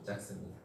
작습니다.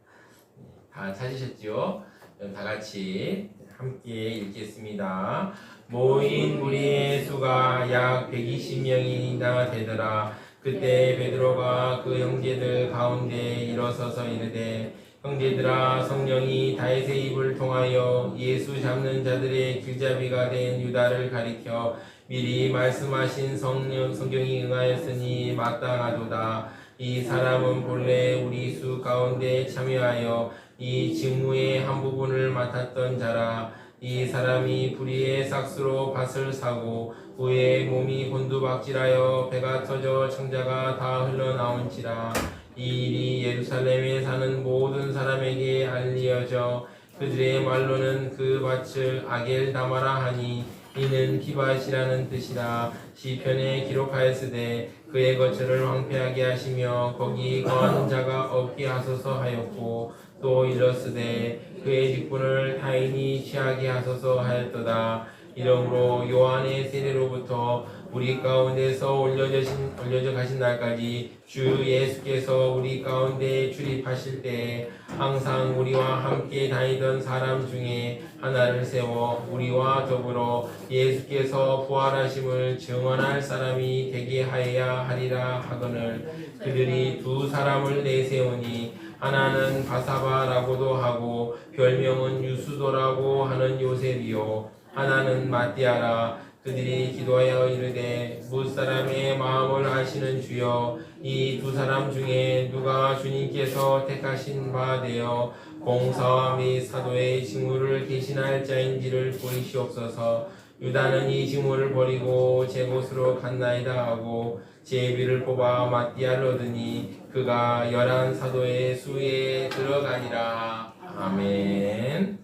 다 찾으셨죠? 그럼 다 같이 함께 읽겠습니다. 모인 무리의 수가 약 120명이나 되더라. 그때 베드로가 그 형제들 가운데 일어서서 이르되 형제들아, 성령이 다윗의 입을 통하여 예수 잡는 자들의 길잡이가 된 유다를 가리켜 미리 말씀하신 성경이 응하였으니 마땅하도다. 이 사람은 본래 우리 수 가운데 참여하여 이 직무의 한 부분을 맡았던 자라. 이 사람이 불의의 삭수로 밭을 사고 후에 몸이 곤두박질하여 배가 터져 창자가 다 흘러나온지라. 이 일이 예루살렘에 사는 모든 사람에게 알리어져 그들의 말로는 그 밭을 아겔다마라 하니 이는 비밭이라는 뜻이라. 시편에 기록하였으되 그의 거처를 황폐하게 하시며 거기 거하는 자가 없게 하소서 하였고 또 이르시되 그의 직분을 타인이 취하게 하소서 하였도다. 이러므로 요한의 세례로부터 우리 가운데서 올려져 가신 날까지 주 예수께서 우리 가운데 출입하실 때 항상 우리와 함께 다니던 사람 중에 하나를 세워 우리와 더불어 예수께서 부활하심을 증언할 사람이 되게 하여야 하리라 하거늘 그들이 두 사람을 내세우니 하나는 바사바라고도 하고 별명은 유수도라고 하는 요셉이요 하나는 마띠아라. 그들이 기도하여 이르되 무사람의 마음을 아시는 주여 이 두 사람 중에 누가 주님께서 택하신 바 되어 공사와 및 사도의 직무를 대신할 자인지를 보이시옵소서. 유다는 이 직무를 버리고 제 곳으로 갔나이다 하고 제비를 뽑아 마띠아를 얻으니 그가 11 사도의 수에 들어가니라. 아멘.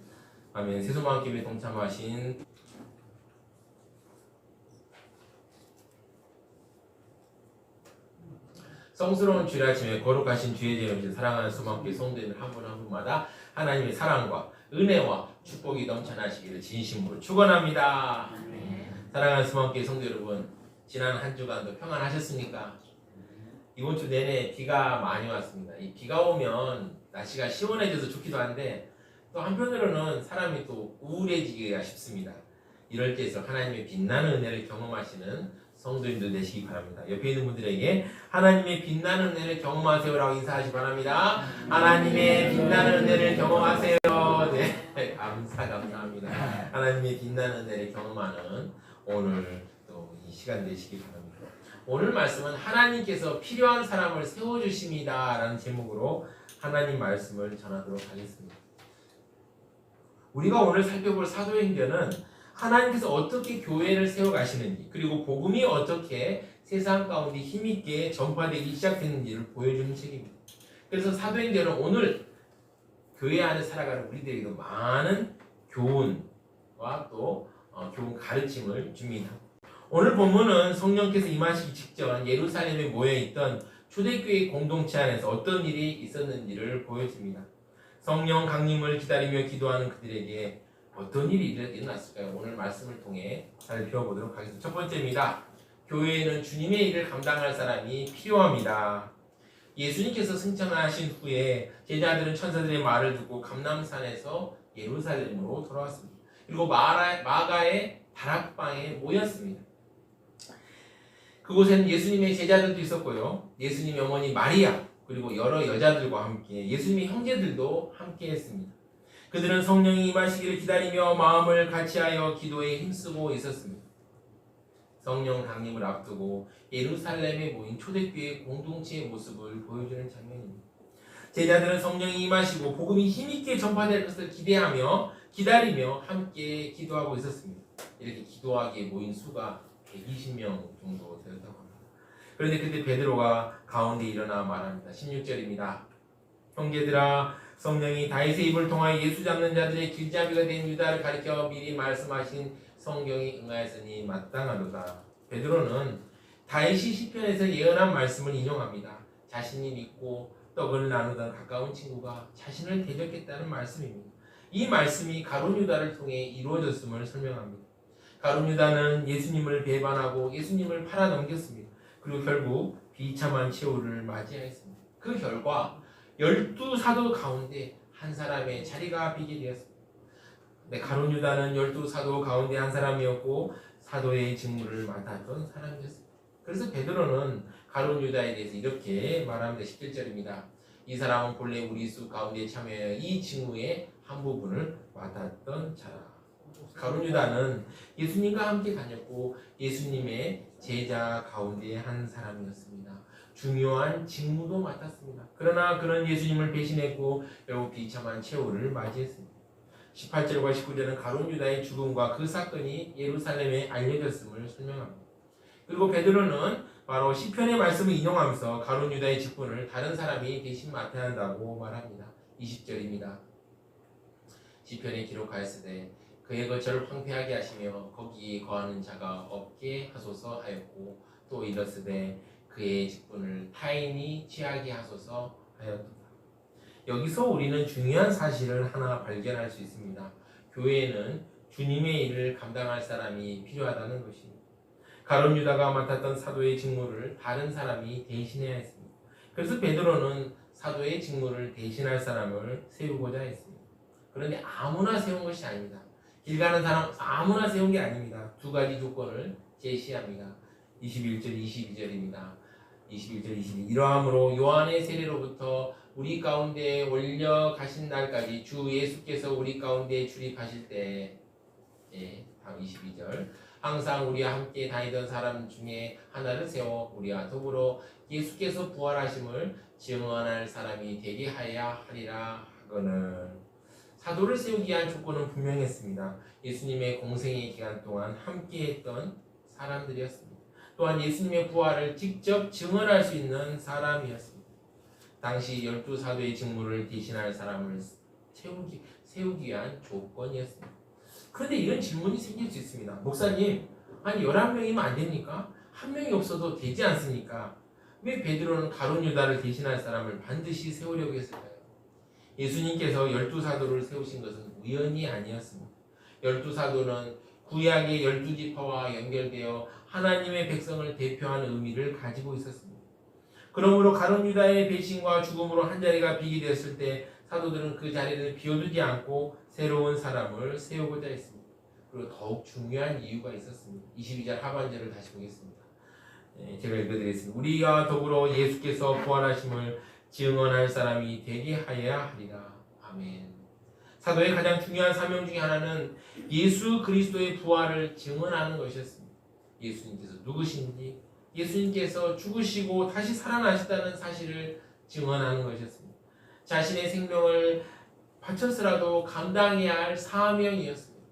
아멘. 세소망교회 동참하신 성스러운 주일 아침에 거룩하신 주의 제명신 사랑하는 소망교회 성도님들 한 분 한 분마다 하나님의 사랑과 은혜와 축복이 넘쳐나시기를 진심으로 축원합니다. 사랑하는 소망교회 성도 여러분, 지난 한 주간도 평안하셨습니까? 이번 주 내내 비가 많이 왔습니다. 이 비가 오면 날씨가 시원해져서 좋기도 한데 또 한편으로는 사람이 또 우울해지기가 쉽습니다. 이럴 때일수록 하나님의 빛나는 은혜를 경험하시는 성도님들 되시기 바랍니다. 옆에 있는 분들에게 하나님의 빛나는 은혜를 경험하세요라고 인사하시기 바랍니다. 하나님의 빛나는 은혜를 경험하세요. 네, 감사합니다. 하나님의 빛나는 은혜를 경험하는 오늘 또 이 시간 되시기 바랍니다. 오늘 말씀은 하나님께서 필요한 사람을 세워주십니다 라는 제목으로 하나님 말씀을 전하도록 하겠습니다. 우리가 오늘 살펴볼 사도행전은 하나님께서 어떻게 교회를 세워가시는지 그리고 복음이 어떻게 세상 가운데 힘있게 전파되기 시작했는지를 보여주는 책입니다. 그래서 사도행전은 오늘 교회 안에 살아가는 우리들에게도 많은 교훈과 또 교훈 가르침을 줍니다. 오늘 본문은 성령께서 임하시기 직전 예루살렘에 모여있던 초대교회 공동체 안에서 어떤 일이 있었는지를 보여줍니다. 성령 강림을 기다리며 기도하는 그들에게 어떤 일이 일어났을까요? 오늘 말씀을 통해 살펴보도록 하겠습니다. 첫 번째입니다. 교회에는 주님의 일을 감당할 사람이 필요합니다. 예수님께서 승천하신 후에 제자들은 천사들의 말을 듣고 감람산에서 예루살렘으로 돌아왔습니다. 그리고 마가의 다락방에 모였습니다. 그곳에는 예수님의 제자들도 있었고요. 예수님의 어머니 마리아 그리고 여러 여자들과 함께 예수님의 형제들도 함께 했습니다. 그들은 성령이 임하시기를 기다리며 마음을 같이하여 기도에 힘쓰고 있었습니다. 성령 강림을 앞두고 예루살렘에 모인 초대교회 공동체의 모습을 보여주는 장면입니다. 제자들은 성령이 임하시고 복음이 힘있게 전파될 것을 기대하며 기다리며 함께 기도하고 있었습니다. 이렇게 기도하기에 모인 수가 120명 정도 되었다고 합니다. 그런데 그때 베드로가 가운데 일어나 말합니다. 16절입니다. 형제들아, 성령이 다윗의 입을 통하여 예수 잡는 자들의 길잡이가 된 유다를 가리켜 미리 말씀하신 성경이 응하였으니 마땅하도다. 베드로는 다윗이 시편에서 예언한 말씀을 인용합니다. 자신이 믿고 떡을 나누던 가까운 친구가 자신을 대적했다는 말씀입니다. 이 말씀이 가룟 유다를 통해 이루어졌음을 설명합니다. 가룟 유다는 예수님을 배반하고 예수님을 팔아넘겼습니다. 그리고 결국 비참한 최후를 맞이하였습니다. 그 결과 12 사도 가운데 한 사람의 자리가 비게 되었습니다. 네, 가룟 유다는 12 사도 가운데 한 사람이었고 사도의 직무를 맡았던 사람이었습니다. 그래서 베드로는 가룟 유다에 대해서 이렇게 말합니다. 17절입니다. 이 사람은 본래 우리 수 가운데 참여하여 이 직무의 한 부분을 맡았던 자라. 가룟 유다는 예수님과 함께 다녔고 예수님의 제자 가운데 한 사람이었습니다. 중요한 직무도 맡았습니다. 그러나 그는 예수님을 배신했고 결국 비참한 최후를 맞이했습니다. 18절과 19절은 가룟 유다의 죽음과 그 사건이 예루살렘에 알려졌음을 설명합니다. 그리고 베드로는 바로 시편의 말씀을 인용하면서 가룟 유다의 직분을 다른 사람이 대신 맡아야 한다고 말합니다. 20절입니다. 시편에 기록하였으되 그의 거처를 황폐하게 하시며 거기에 거하는 자가 없게 하소서 하였고 또 이르시되 그의 직분을 타인이 취하게 하소서 하였도다. 여기서 우리는 중요한 사실을 하나 발견할 수 있습니다. 교회에는 주님의 일을 감당할 사람이 필요하다는 것입니다. 가룟 유다가 맡았던 사도의 직무를 다른 사람이 대신해야 했습니다. 그래서 베드로는 사도의 직무를 대신할 사람을 세우고자 했습니다. 그런데 아무나 세운 것이 아닙니다. 길 가는 사람 아무나 세운 게 아닙니다. 두 가지 조건을 제시합니다. 21절 22절입니다. 21절 22절 이러함으로 요한의 세례로부터 우리 가운데 올려 가신 날까지 주 예수께서 우리 가운데 출입하실 때 다음 22절 항상 우리와 함께 다니던 사람 중에 하나를 세워 우리와 더불어 예수께서 부활하심을 증언할 사람이 되게 하여야 하리라 하거늘. 사도를 세우기 위한 조건은 분명했습니다. 예수님의 공생의 기간 동안 함께했던 사람들이었습니다. 또한 예수님의 부활을 직접 증언할 수 있는 사람이었습니다. 당시 12 사도의 직무를 대신할 사람을 세우기 위한 조건이었습니다. 그런데 이런 질문이 생길 수 있습니다. 목사님, 아니 11명이면 안 됩니까? 한 명이 없어도 되지 않습니까? 왜 베드로는 가룟 유다를 대신할 사람을 반드시 세우려고 했을까요? 예수님께서 12 사도를 세우신 것은 우연이 아니었습니다. 12 사도는 구약의 12지파와 연결되어 하나님의 백성을 대표하는 의미를 가지고 있었습니다. 그러므로 가룟 유다의 배신과 죽음으로 한 자리가 비게 되었을 때 사도들은 그 자리를 비워두지 않고 새로운 사람을 세우고자 했습니다. 그리고 더욱 중요한 이유가 있었습니다. 22절 하반절을 다시 보겠습니다. 제가 읽어드리겠습니다. 우리와 더불어 예수께서 부활하심을 증언할 사람이 되게 하여야 하리라. 아멘. 사도의 가장 중요한 사명 중에 하나는 예수 그리스도의 부활을 증언하는 것이었습니다. 예수님께서 누구신지, 예수님께서 죽으시고 다시 살아나셨다는 사실을 증언하는 것이었습니다. 자신의 생명을 바쳐서라도 감당해야 할 사명이었습니다.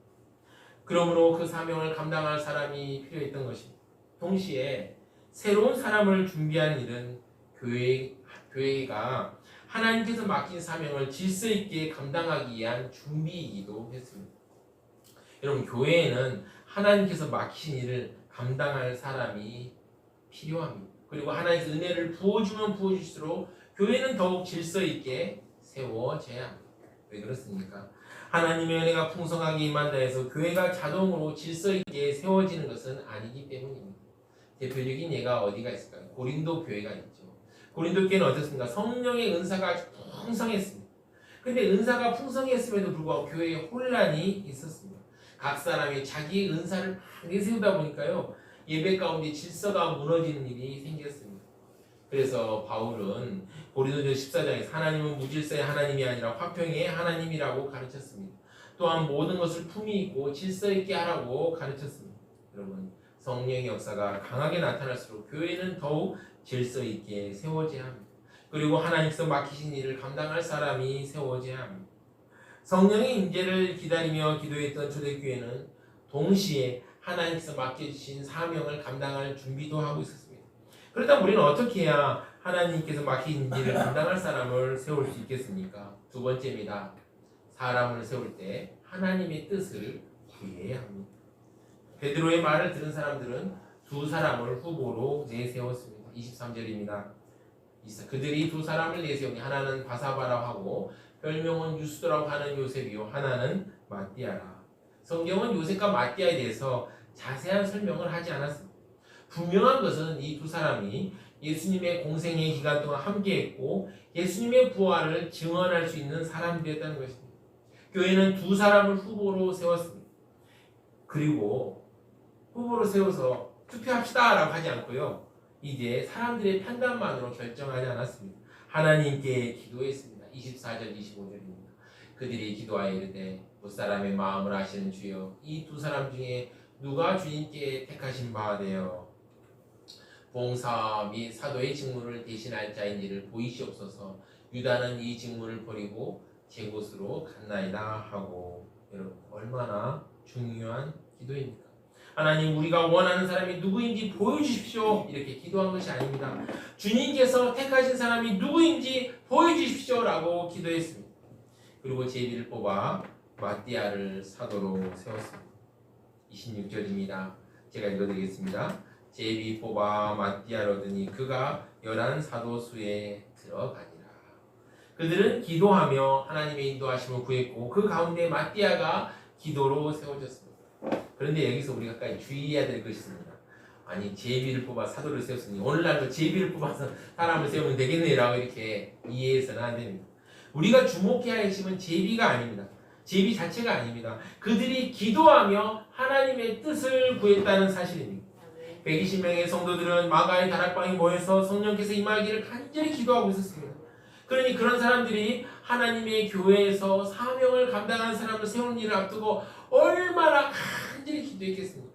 그러므로 그 사명을 감당할 사람이 필요했던 것입니다. 동시에 새로운 사람을 준비하는 일은 교회가 하나님께서 맡긴 사명을 질서 있게 감당하기 위한 준비이기도 했습니다. 여러분, 교회에는 하나님께서 맡기신 일을 감당할 사람이 필요합니다. 그리고 하나님께서 은혜를 부어주면 부어줄수록 교회는 더욱 질서 있게 세워져야 합니다. 왜 그렇습니까? 하나님의 은혜가 풍성하게 임한다 해서 교회가 자동으로 질서 있게 세워지는 것은 아니기 때문입니다. 대표적인 예가 어디가 있을까요? 고린도 교회가 있죠. 고린도 교회는 어떻습니까? 성령의 은사가 아주 풍성했습니다. 근데 은사가 풍성했음에도 불구하고 교회에 혼란이 있었습니다. 각 사람이 자기 은사를 막 내세우다 보니까요, 예배 가운데 질서가 무너지는 일이 생겼습니다. 그래서 바울은 고린도전서 14장에서 하나님은 무질서의 하나님이 아니라 화평의 하나님이라고 가르쳤습니다. 또한 모든 것을 품위 있고 질서 있게 하라고 가르쳤습니다. 여러분, 성령의 역사가 강하게 나타날수록 교회는 더욱 질서 있게 세워져야 합니다. 그리고 하나님께서 맡기신 일을 감당할 사람이 세워져야 합니다. 성령의 임재를 기다리며 기도했던 초대교회는 동시에 하나님께서 맡겨주신 사명을 감당할 준비도 하고 있었습니다. 그렇다면 우리는 어떻게 해야 하나님께서 맡긴 일을 감당할 사람을 세울 수 있겠습니까? 두 번째입니다. 사람을 세울 때 하나님의 뜻을 구해야 합니다. 베드로의 말을 들은 사람들은 두 사람을 후보로 내세웠습니다. 23절입니다. 그들이 두 사람을 내세우니 하나는 바사바라고 하고 별명은 유스도라고 하는 요셉이요 하나는 마띠아라. 성경은 요셉과 마띠아에 대해서 자세한 설명을 하지 않았습니다. 분명한 것은 이 두 사람이 예수님의 공생의 기간 동안 함께했고 예수님의 부활을 증언할 수 있는 사람들이었다는 것입니다. 교회는 두 사람을 후보로 세웠습니다. 그리고 후보로 세워서 투표합시다 라고 하지 않고요. 이제 사람들의 판단만으로 결정하지 않았습니다. 하나님께 기도했습니다. 24절 25절입니다. 그들이 기도하여 이르되 무사람의 마음을 아시는 주여 이 두 사람 중에 누가 주님께 택하신 바 되어 봉사 및 사도의 직무를 대신할 자인지를 보이시옵소서. 유다는 이 직무를 버리고 제 곳으로 갔나이다 하고. 여러분 얼마나 중요한 기도입니까? 하나님 우리가 원하는 사람이 누구인지 보여주십시오 이렇게 기도한 것이 아닙니다. 주님께서 택하신 사람이 누구인지 보여주십시오 라고 기도했습니다. 그리고 제비를 뽑아 마띠아를 사도로 세웠습니다. 26절입니다. 제가 읽어드리겠습니다. 제비 뽑아 마띠아를 얻으니 그가 11 사도 수에 들어가니라. 그들은 기도하며 하나님의 인도하심을 구했고 그 가운데 마띠아가 기도로 세워졌습니다. 그런데 여기서 우리가 주의해야 될 것이 있습니다. 아니 제비를 뽑아 사도를 세웠으니 오늘날도 제비를 뽑아서 사람을 세우면 되겠네 라고 이렇게 이해해서는 안 됩니다. 우리가 주목해야 할 핵심은 제비가 아닙니다. 제비 자체가 아닙니다. 그들이 기도하며 하나님의 뜻을 구했다는 사실입니다. 120명의 성도들은 마가의 다락방에 모여서 성령께서 임하기를 간절히 기도하고 있었습니다. 그러니 그런 사람들이 하나님의 교회에서 사명을 감당하는 사람을 세우는 일을 앞두고 얼마나 간절히 기도했겠습니까?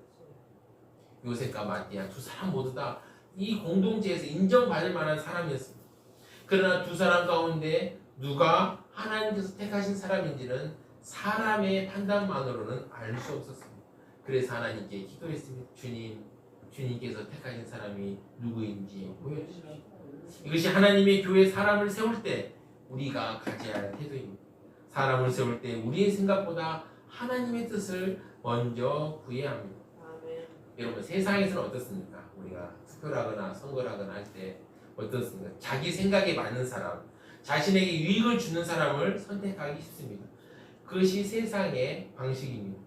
요셉과 마띠아 두 사람 모두 다 이 공동체에서 인정받을 만한 사람이었습니다. 그러나 두 사람 가운데 누가 하나님께서 택하신 사람인지는 사람의 판단만으로는 알 수 없었습니다. 그래서 하나님께 기도했습니다. 주님께서 택하신 사람이 누구인지 보여주십시오. 이것이 하나님의 교회 사람을 세울 때 우리가 가져야 할 태도입니다. 사람을 세울 때 우리의 생각보다 하나님의 뜻을 먼저 구해야 합니다. 아멘. 여러분 세상에서는 어떻습니까? 우리가 투표를 하거나 선거를 하거나 할 때 어떻습니까? 자기 생각에 맞는 사람, 자신에게 유익을 주는 사람을 선택하기 쉽습니다. 그것이 세상의 방식입니다.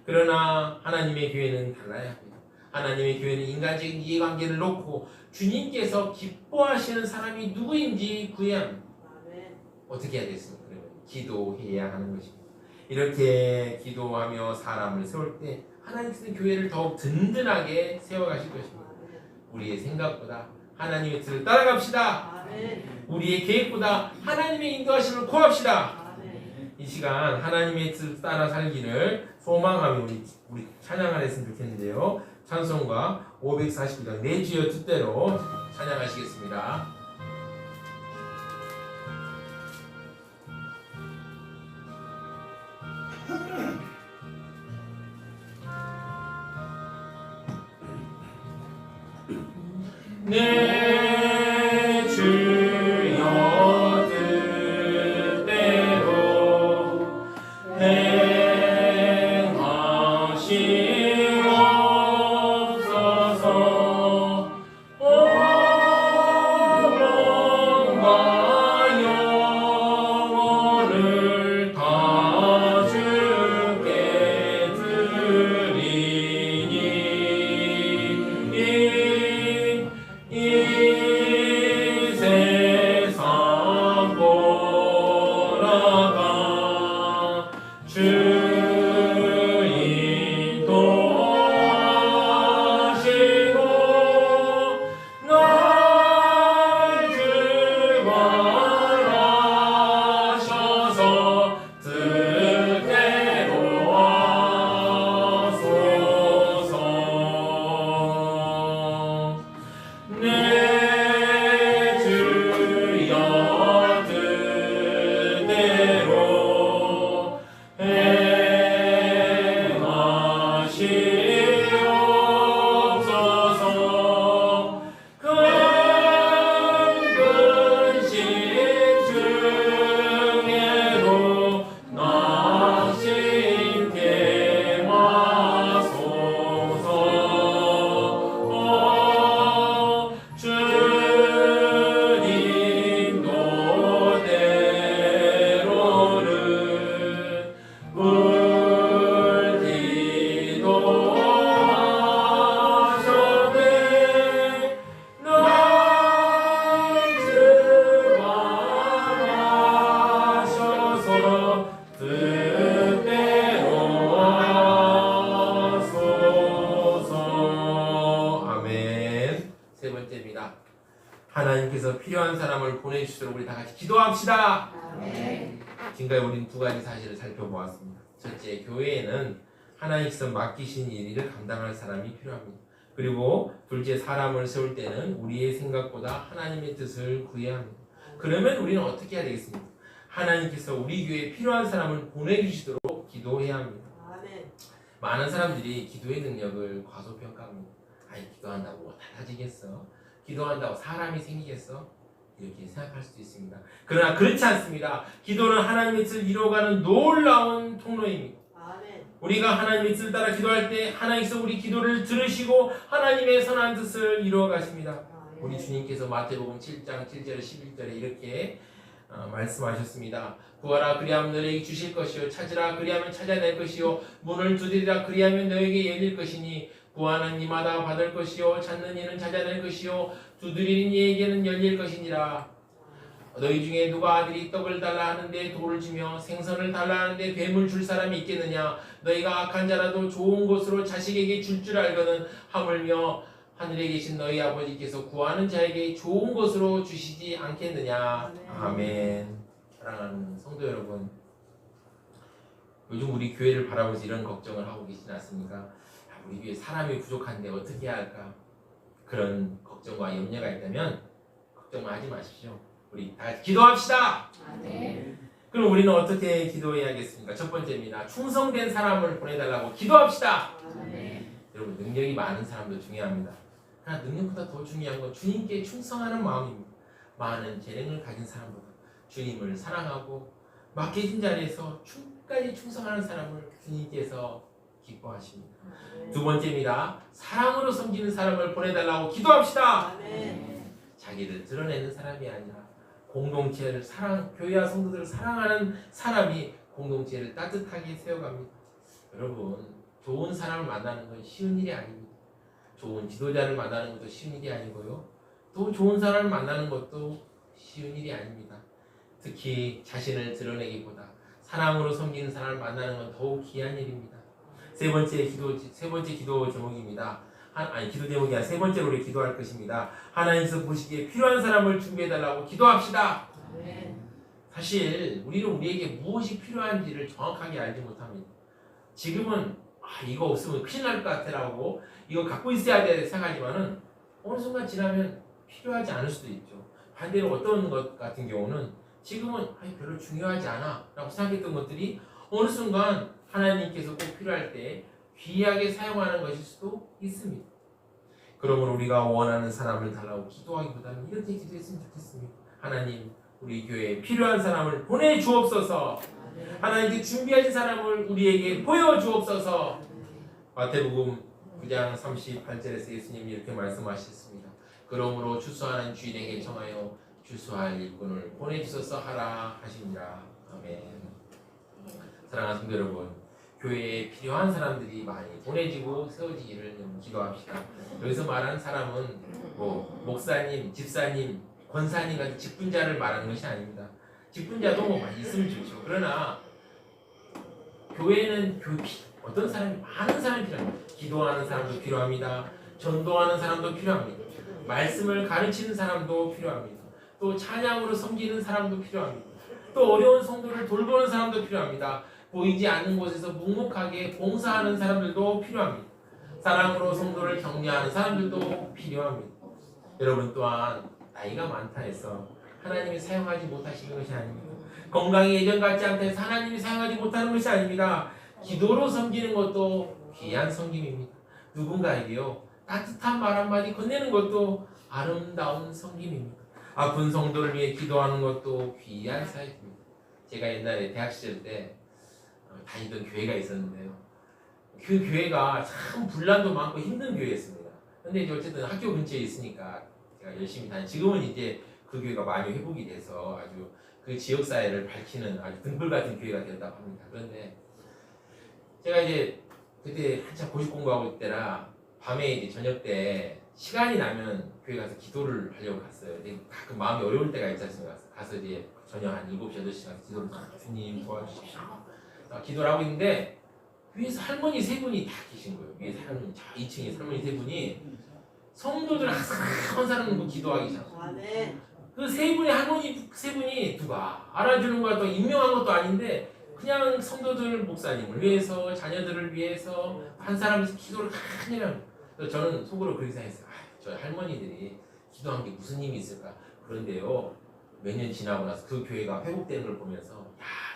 그러나 하나님의 교회는 달라야 합니다. 하나님의 교회는 인간적인 이해관계를 놓고 주님께서 기뻐하시는 사람이 누구인지 구해야 합니다. 어떻게 해야 되겠습니까? 기도해야 하는 것입니다. 이렇게 기도하며 사람을 세울 때 하나님께서 교회를 더욱 든든하게 세워가실 것입니다. 우리의 생각보다 하나님의 뜻을 따라갑시다. 우리의 계획보다 하나님의 인도하심을 구합시다. 이 시간 하나님의 뜻을 따라 살기를 소망하며 우리 찬양을 했으면 좋겠는데요. 찬송가 549장 내 주여 뜻대로 찬양하시겠습니다. 내 주여 뜻대로 행하시옵소서. 영광과 영혼을 다 주께 드리니 보내주시도록 우리 다 같이 기도합시다. 아멘. 지금까지 우리는 두 가지 사실을 살펴보았습니다. 첫째, 교회에는 하나님께서 맡기신 일을 감당할 사람이 필요합니다. 그리고 둘째, 사람을 세울 때는 우리의 생각보다 하나님의 뜻을 구해야 합니다. 그러면 우리는 어떻게 해야 되겠습니까? 하나님께서 우리 교회에 필요한 사람을 보내주시도록 기도해야 합니다. 아멘. 많은 사람들이 기도의 능력을 과소평가합니다. 아니, 기도한다고 뭐 달라지겠어? 기도한다고 사람이 생기겠어? 이렇게 생각할 수도 있습니다. 그러나 그렇지 않습니다. 기도는 하나님의 뜻을 이루어가는 놀라운 통로입니다. 아멘. 우리가 하나님의 뜻을 따라 기도할 때 하나님께서 우리 기도를 들으시고 하나님의 선한 뜻을 이루어 가십니다. 우리 주님께서 마태복음 7장 7절 11절에 이렇게 말씀하셨습니다. 구하라 그리하면 너에게 주실 것이요 찾으라 그리하면 찾아낼 것이요 문을 두드리라 그리하면 너에게 열릴 것이니 구하는 이마다 받을 것이요 찾는 이는 찾아낼 것이요 두드리는 이에게는 열릴 것이니라. 너희 중에 누가 아들이 떡을 달라 하는데 돌을 주며 생선을 달라 하는데 뱀을 줄 사람이 있겠느냐. 너희가 악한 자라도 좋은 것으로 자식에게 줄 알거든 하물며 하늘에 계신 너희 아버지께서 구하는 자에게 좋은 것으로 주시지 않겠느냐. 아멘. 사랑하는 성도 여러분, 요즘 우리 교회를 바라보면서 이런 걱정을 하고 계시지 않습니까? 우리 교회 사람이 부족한데 어떻게 해야 할까? 그런 걱정과 염려가 있다면 걱정하지 마십시오. 우리 다 같이 기도합시다. 아멘. 그럼 우리는 어떻게 기도해야겠습니까? 첫 번째입니다. 충성된 사람을 보내달라고 기도합시다. 아멘. 여러분, 능력이 많은 사람도 중요합니다. 그러나 능력보다 더 중요한 건 주님께 충성하는 마음입니다. 많은 재능을 가진 사람보다 주님을 사랑하고 맡겨진 자리에서 끝까지 충성하는 사람을 주님께서 기뻐하십니다. 두 번째입니다. 사랑으로 섬기는 사람을 보내달라고 기도합시다. 아멘. 자기를 드러내는 사람이 아니라 공동체를 교회와 성도들을 사랑하는 사람이 공동체를 따뜻하게 세워갑니다. 여러분, 좋은 사람을 만나는 건 쉬운 일이 아닙니다. 좋은 지도자를 만나는 것도 쉬운 일이 아니고요. 또 좋은 사람을 만나는 것도 쉬운 일이 아닙니다. 특히 자신을 드러내기보다 사랑으로 섬기는 사람을 만나는 건 더욱 귀한 일입니다. 세 번째 기도 제목입니다. 기도 제목이 아니라 세 번째로 우리 기도할 것입니다. 하나님께서 보시기에 필요한 사람을 준비해달라고 기도합시다. 아멘. 사실 우리는 우리에게 무엇이 필요한지를 정확하게 알지 못합니다. 지금은 이거 없으면 큰일 날 것 같아라고 이거 갖고 있어야 돼 생각하지만은 어느 순간 지나면 필요하지 않을 수도 있죠. 반대로 어떤 것 같은 경우는 지금은 별로 중요하지 않아 라고 생각했던 것들이 어느 순간 하나님께서 꼭 필요할 때 귀하게 사용하는 것일 수도 있습니다. 그러므로 우리가 원하는 사람을 달라고 기도하기보다는 이렇게 기도했으면 좋겠습니다. 하나님, 우리 교회에 필요한 사람을 보내주옵소서. 하나님께 준비하신 사람을 우리에게 보여주옵소서. 마태복음 9장 38절에서 예수님이 이렇게 말씀하셨습니다. 그러므로 추수하는 주인에게 청하여 추수할 일꾼을 보내주소서 하라 하십니다. 아멘. 사랑하는 성도 여러분, 교회에 필요한 사람들이 많이 보내지고 세워지기를 기도합시다. 여기서 말하는 사람은 목사님, 집사님, 권사님 같은 직분자를 말하는 것이 아닙니다. 직분자도 많이 있으면 좋죠. 그러나 교회는 어떤 사람이 많은 사람이 필요합니다. 기도하는 사람도 필요합니다. 전도하는 사람도 필요합니다. 말씀을 가르치는 사람도 필요합니다. 또 찬양으로 섬기는 사람도 필요합니다. 또 어려운 성도를 돌보는 사람도 필요합니다. 보이지 않는 곳에서 묵묵하게 봉사하는 사람들도 필요합니다. 사랑으로 성도를 격려하는 사람들도 필요합니다. 여러분 또한 나이가 많다 해서 하나님이 사용하지 못하시는 것이 아닙니다. 건강이 예전 같지 않다 해서 하나님이 사용하지 못하는 것이 아닙니다. 기도로 섬기는 것도 귀한 섬김입니다. 누군가에게요 따뜻한 말 한마디 건네는 것도 아름다운 섬김입니다. 아픈 성도를 위해 기도하는 것도 귀한 사역입니다. 제가 옛날에 대학 시절 때 다니던 교회가 있었는데요. 그 교회가 참 분란도 많고 힘든 교회였습니다. 근데 이제 어쨌든 학교 근처에 있으니까 제가 열심히 지금은 이제 그 교회가 많이 회복이 돼서 아주 그 지역사회를 밝히는 아주 등불 같은 교회가 되었다고 합니다. 그런데 제가 이제 그때 한참 고시 공부하고 있을 때라 밤에 이제 저녁 때 시간이 나면 교회 가서 기도를 하려고 갔어요. 근데 가끔 마음이 어려울 때가 있지 않습니까? 가서 이제 저녁 한 7시, 8시 가서 기도를 주님 도와주십시오. 기도를 하고 있는데 위에서 할머니 세 분이 다 계신 거예요. 위에서 할머니, 2층에 할머니 세 분이 성도들 항상 한 사람 놓고 기도하기 시작해요. 그 세 분의 할머니 세 분이 누가 알아주는 것도 임명한 것도 아닌데 그냥 성도들 목사님을 위해서 자녀들을 위해서 한 사람씩 기도를 많이 하는. 저는 속으로 그렇게 생각했어요. 저 할머니들이 기도한 게 무슨 힘이 있을까? 그런데요, 몇 년 지나고 나서 그 교회가 회복되는 걸 보면서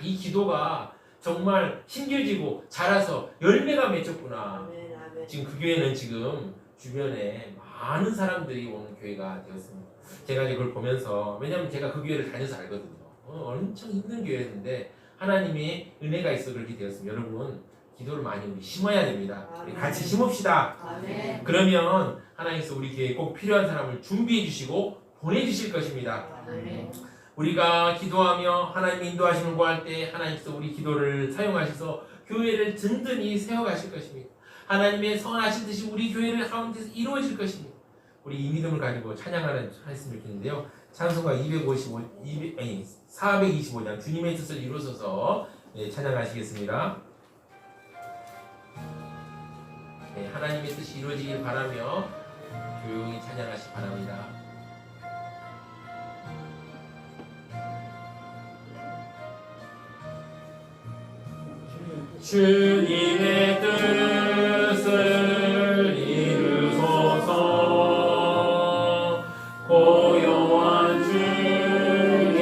이 기도가 정말 힘겨지고 자라서 열매가 맺혔구나. 아멘. 아멘. 지금 그 교회는 지금 주변에 많은 사람들이 오는 교회가 되었습니다. 제가 이제 그걸 보면서, 왜냐면 제가 그 교회를 다녀서 알거든요. 엄청 힘든 교회였는데 하나님의 은혜가 있어 그렇게 되었습니다. 여러분, 기도를 많이 우리 심어야 됩니다. 우리 같이 심읍시다. 아멘. 그러면 하나님께서 우리 교회에 꼭 필요한 사람을 준비해 주시고 보내주실 것입니다. 아멘. 우리가 기도하며 하나님 인도하시는 거 할 때 하나님께서 우리 기도를 사용하셔서 교회를 든든히 세워가실 것입니다. 하나님의 선하신 뜻이 우리 교회를 가운데서 이루어질 것입니다. 우리 이 믿음을 가지고 찬양하는 했으면 좋겠는데요. 찬송가 425장 주님의 뜻을 이루소서 찬양하시겠습니다. 하나님의 뜻이 이루어지길 바라며 조용히 찬양하시기 바랍니다. 주님의 뜻을 이루소서. 고요한 중에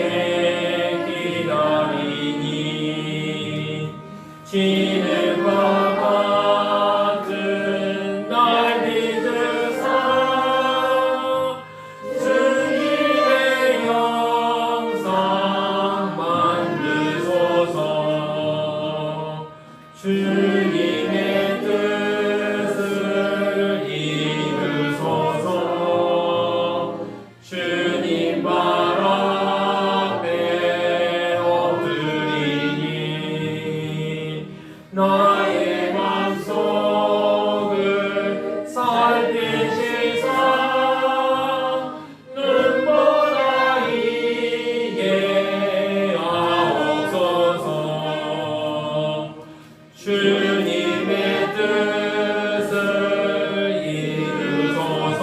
기다리니 지능과 같은 날 믿으사 주님의 영상 만드소서. 주님의 뜻을 이루소서. 주님 발 앞에 엎드리니 나의 맘속을 살피시사 눈보라 이게 하옵소서. 주님의 뜻을 이루소서.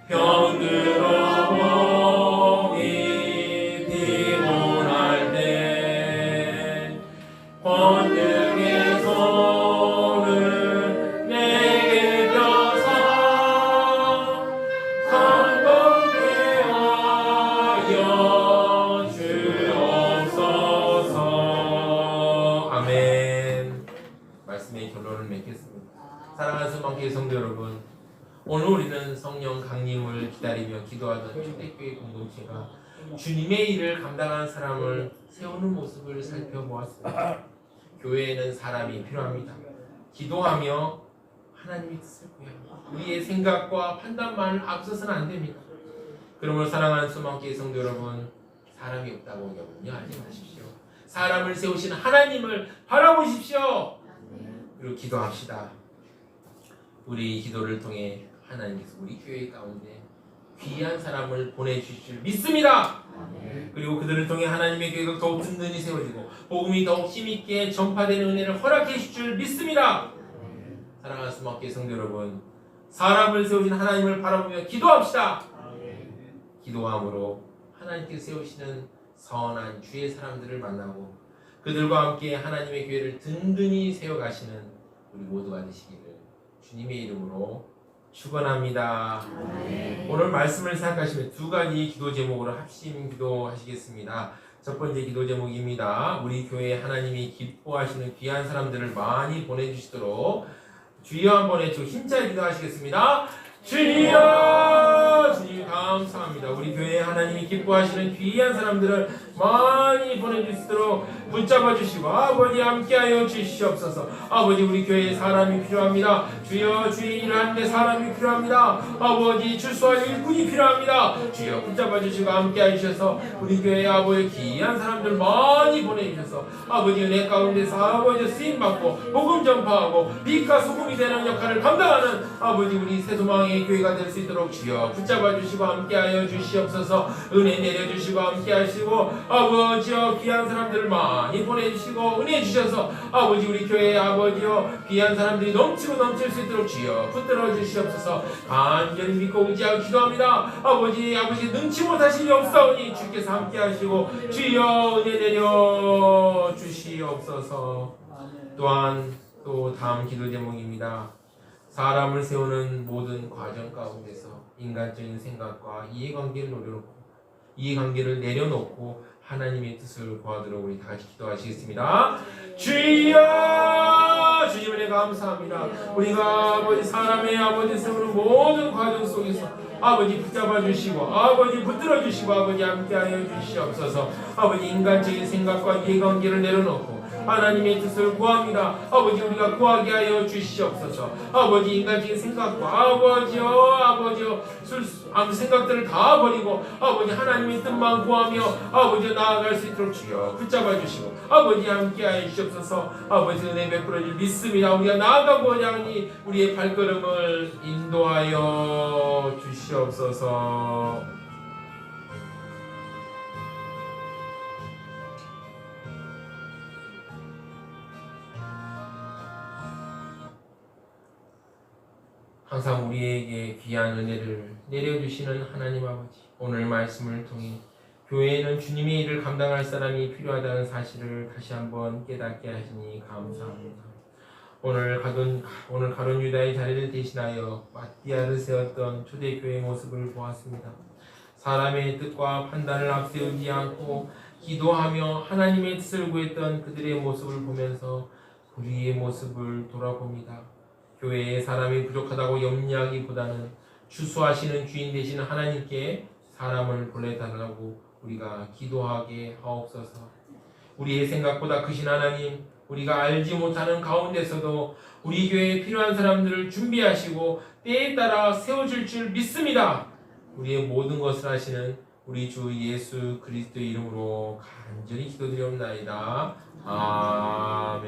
병들어 몸이 피곤할 때 권능의 손을 내게 펴사 강건케 하여 주옵소서. 아멘. 말씀의 결론을 맺겠습니다. 사랑하는 수망교회 성도 여러분, 오늘 우리는 성령 강림을 기다리며 기도하던 초대교회 공동체가 주님의 일을 감당하는 사람을 세우는 모습을 살펴보았습니다. 교회에는 사람이 필요합니다. 기도하며 하나님의 뜻을 구합니다. 우리의 생각과 판단만을 앞서서는 안 됩니다. 그러므로 사랑하는 수망교회 성도 여러분, 사람이 없다고 염려하지 마십시오. 사람을 세우시는 하나님을 바라보십시오. 그리고 기도합시다. 우리 기도를 통해 하나님께서 우리 교회 가운데 귀한 사람을 보내주실 줄 믿습니다. 그리고 그들을 통해 하나님의 교회가 더욱 든든히 세워지고 복음이 더욱 힘있게 전파되는 은혜를 허락해 주실 줄 믿습니다. 사랑하는 수막교회 성도 여러분, 사람을 세우신 하나님을 바라보며 기도합시다. 기도함으로 하나님께서 세우시는 선한 주의 사람들을 만나고 그들과 함께 하나님의 교회를 든든히 세워가시는 우리 모두가 되시기를 주님의 이름으로 축원합니다. 오늘 말씀을 생각하시면 두 가지 기도 제목으로 합심 기도하시겠습니다. 첫 번째 기도 제목입니다. 우리 교회에 하나님이 기뻐하시는 귀한 사람들을 많이 보내주시도록 주여 한번 해주고 힘차게 기도하시겠습니다. 주여! 주님 감사합니다. 우리 교회에 하나님이 기뻐하시는 귀한 사람들을 많이 보내주시도록 붙잡아 주시고 아버지 함께하여 주시옵소서. 아버지 우리 교회에 사람이 필요합니다. 주여 주의 일을 하는데 사람이 필요합니다. 아버지 출소할 일꾼이 필요합니다. 주여 붙잡아 주시고 함께하여 주셔서 우리 교회에 아버지 귀한 사람들 많이 보내주셔서 아버지 은혜 가운데서 아버지 쓰임받고 복음 전파하고 빛과 소금이 되는 역할을 감당하는 아버지 우리 새소망의 교회가 될 수 있도록 주여 붙잡아 주시고 함께하여 주시옵소서. 은혜 내려주시고 함께하시고 아버지여 귀한 사람들을 많이 보내주시고 은혜 주셔서 아버지 우리 교회 아버지여 귀한 사람들이 넘치고 넘칠 수 있도록 주여 붙들어 주시옵소서. 간절히 믿고 의지하고 기도합니다. 아버지 능치 못하시니 없사오니 주께서 함께 하시고 주여 은혜 내려 주시옵소서. 또한 또 다음 기도 제목입니다. 사람을 세우는 모든 과정 가운데서 인간적인 생각과 이해관계를 내려놓고 하나님의 뜻을 구하도록 우리 다 같이 기도하시겠습니다. 주여 주님 은혜 감사합니다. 우리가 아버지 사람의 아버지 세우는 모든 과정 속에서 아버지 붙잡아 주시고 아버지 붙들어 주시고 아버지 함께하여 주시옵소서. 아버지 인간적인 생각과 이해관계를 내려놓고 하나님의 뜻을 구합니다. 아버지 우리가 구하게 하여 주시옵소서. 아버지 인간적인 생각과 아버지여 아무 생각들을 다 버리고 아버지 하나님의 뜻만 구하며 아버지 나아갈 수 있도록 주여 붙잡아 주시고 아버지 함께하여 주시옵소서. 아버지 은혜 베풀어 줄 믿습니다. 우리가 나아가고자 하니 우리의 발걸음을 인도하여 주시옵소서. 항상 우리에게 귀한 은혜를 내려주시는 하나님 아버지, 오늘 말씀을 통해 교회에는 주님의 일을 감당할 사람이 필요하다는 사실을 다시 한번 깨닫게 하시니 감사합니다. 오늘 가룟 유다의 자리를 대신하여 마띠아를 세웠던 초대교회의 모습을 보았습니다. 사람의 뜻과 판단을 앞세우지 않고 기도하며 하나님의 뜻을 구했던 그들의 모습을 보면서 우리의 모습을 돌아봅니다. 교회에 사람이 부족하다고 염려하기보다는 추수하시는 주인 되신 하나님께 사람을 보내달라고 우리가 기도하게 하옵소서. 우리의 생각보다 크신 하나님, 우리가 알지 못하는 가운데서도 우리 교회에 필요한 사람들을 준비하시고 때에 따라 세워줄 줄 믿습니다. 우리의 모든 것을 하시는 우리 주 예수 그리스도의 이름으로 간절히 기도드리옵나이다. 아멘.